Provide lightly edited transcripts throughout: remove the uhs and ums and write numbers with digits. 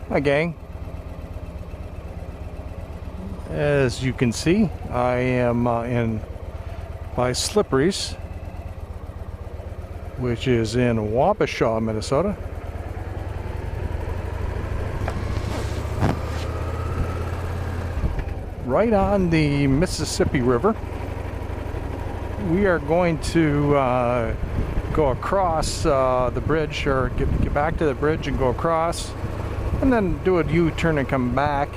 Hi gang. As you can see, I am in by Slippery's, which is in Wabash, Minnesota. Right on the Mississippi River. We are going to go across the bridge, or get back to the bridge and go across, and then do a U-turn and come back.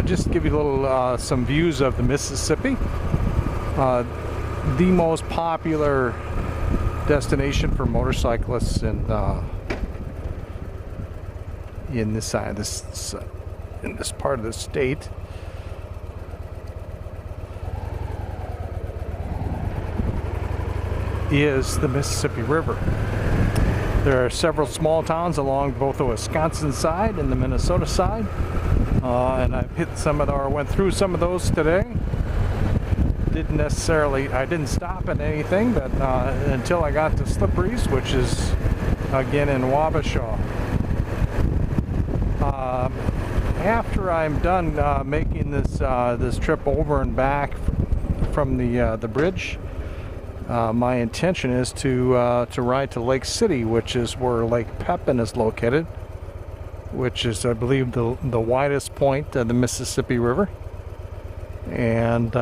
Just to give you a little some views of the Mississippi, the most popular destination for motorcyclists in this side, in this part of the state. Is the Mississippi River. There are several small towns along both the Wisconsin side and the Minnesota side, and I've hit some of or went through some of those today. I didn't stop at anything, but until I got to Slippery's, which is again in Wabash. After I'm done making this trip over and back from the bridge, my intention is to ride to Lake City, which is where Lake Pepin is located, which is, I believe, the widest point of the Mississippi River, and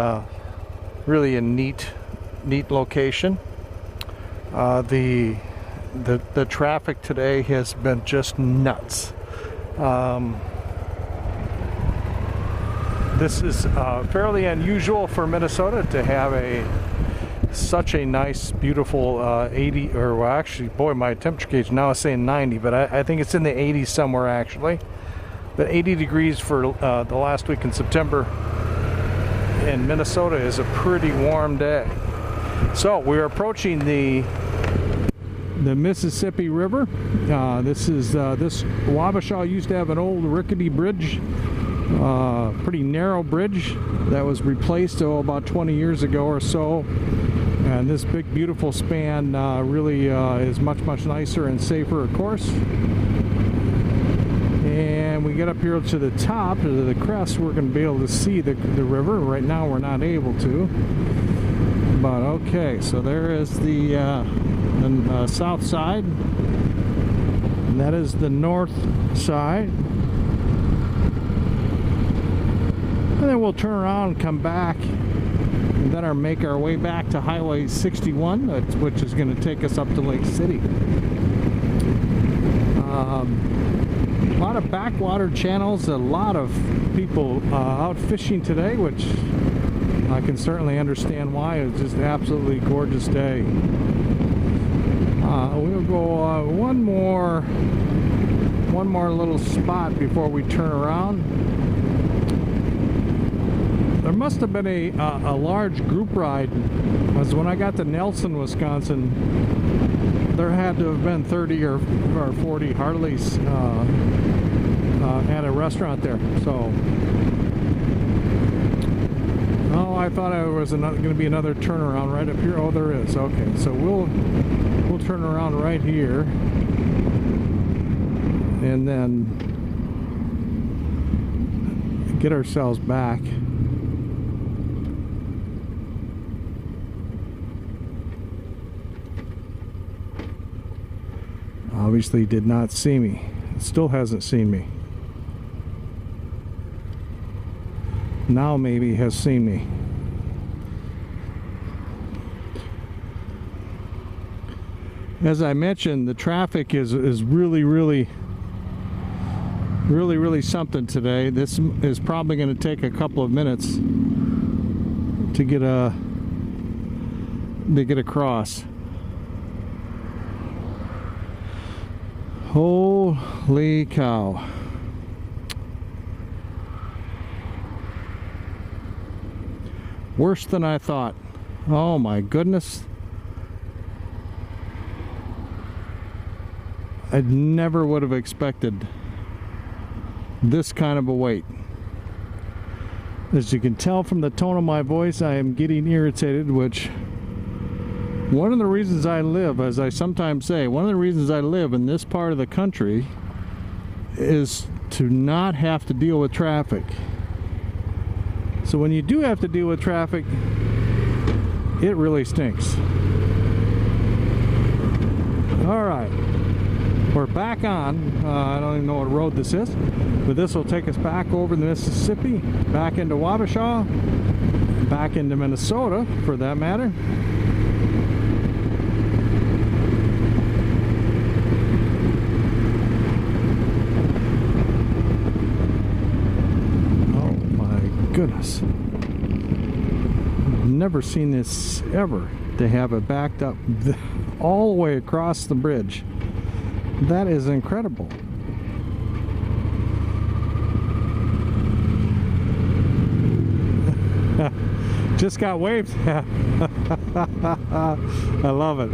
really a neat location. The traffic today has been just nuts. This is fairly unusual for Minnesota to have such a nice, beautiful 80, or well, actually, boy, my temperature gauge now is saying 90, but I think it's in the 80s somewhere actually. But 80 degrees for the last week in September in Minnesota is a pretty warm day. So we're approaching the Mississippi River. This Wabash used to have an old rickety bridge, pretty narrow bridge that was replaced about 20 years ago or so. And this big, beautiful span really is much nicer and safer, of course. And we get up here to the top, to the crest, we're going to be able to see the river. Right now we're not able to. But okay, so there is the south side. And that is the north side. And then we'll turn around and come back. And then make our way back to Highway 61, which is going to take us up to Lake City. A lot of backwater channels, a lot of people out fishing today, which I can certainly understand why. It's just an absolutely gorgeous day. We'll go one more little spot before we turn around. There must have been a large group ride, because when I got to Nelson, Wisconsin, there had to have been 30 or 40 Harleys at a restaurant there. So, oh, I thought there was going to be another turnaround right up here. Oh, there is. Okay, so we'll turn around right here, and then get ourselves back. Obviously did not see me. Still hasn't seen me. Now maybe has seen me. As I mentioned, the traffic is really something today. This is probably going to take a couple of minutes to get across. Holy cow. Worse than I thought. Oh my goodness. I never would have expected this kind of a wait. As you can tell from the tone of my voice, I am getting irritated, which one of the reasons I live, as I sometimes say, one of the reasons I live in this part of the country is to not have to deal with traffic. So when you do have to deal with traffic, it really stinks. All right, we're back on. I don't even know what road this is, but this will take us back over the Mississippi, back into Wabash, back into Minnesota, for that matter. Goodness, I've never seen this ever. They have it backed up all the way across the bridge. That is incredible. Just got waved. I love it.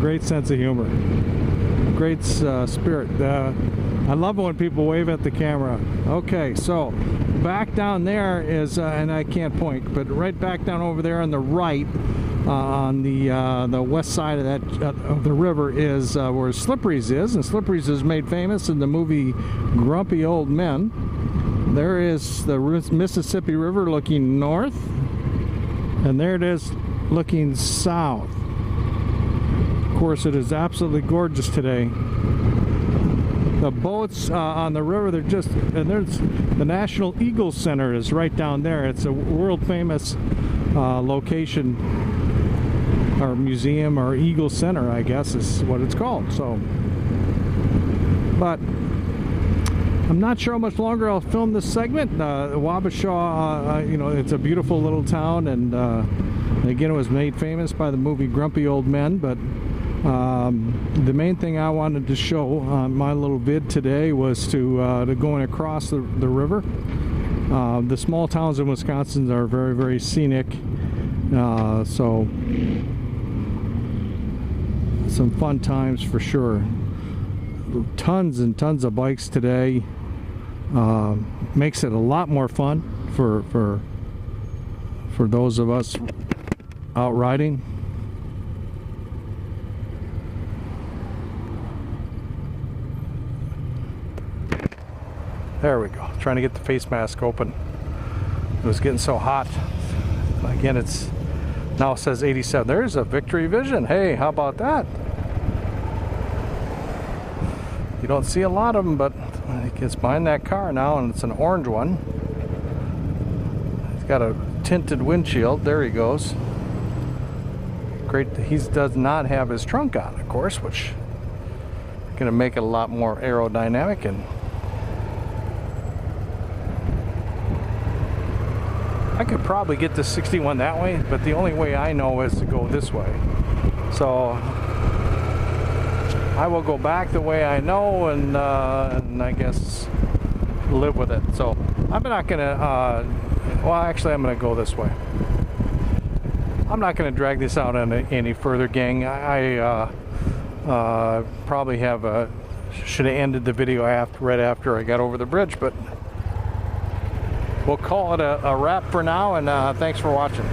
Great sense of humor. Great spirit. I love it when people wave at the camera. Okay, so back down there is, and I can't point, but right back down over there on the right, on the west side of that of the river is where Slippery's is, and Slippery's is made famous in the movie Grumpy Old Men. There is the Mississippi River looking north, and there it is looking south. Of course, it is absolutely gorgeous today. The boats on the river, they're just, and there's the National Eagle Center is right down there. It's a world famous location, or museum, or Eagle Center, I guess is what it's called. So, but I'm not sure how much longer I'll film this segment. Wabash, you know, it's a beautiful little town, and again, it was made famous by the movie Grumpy Old Men, but the main thing I wanted to show on my little vid today was to going across the river. The small towns in Wisconsin are very, very scenic, so some fun times for sure. Tons and tons of bikes today. Makes it a lot more fun for those of us out riding. There we go. Trying to get the face mask open. It was getting so hot. Again, it's now says 87. There's a Victory Vision. Hey, how about that? You don't see a lot of them, but it's behind that car now, and it's an orange one. He's got a tinted windshield. There he goes. Great. He does not have his trunk on, of course, which is going to make it a lot more aerodynamic. And I could probably get the 61 that way, but the only way I know is to go this way. So I will go back the way I know, and I guess live with it. So I'm not gonna, well, actually I'm gonna go this way. I'm not gonna drag this out any further, gang. I probably should have ended the video right after I got over the bridge, but we'll call it a wrap for now, and thanks for watching.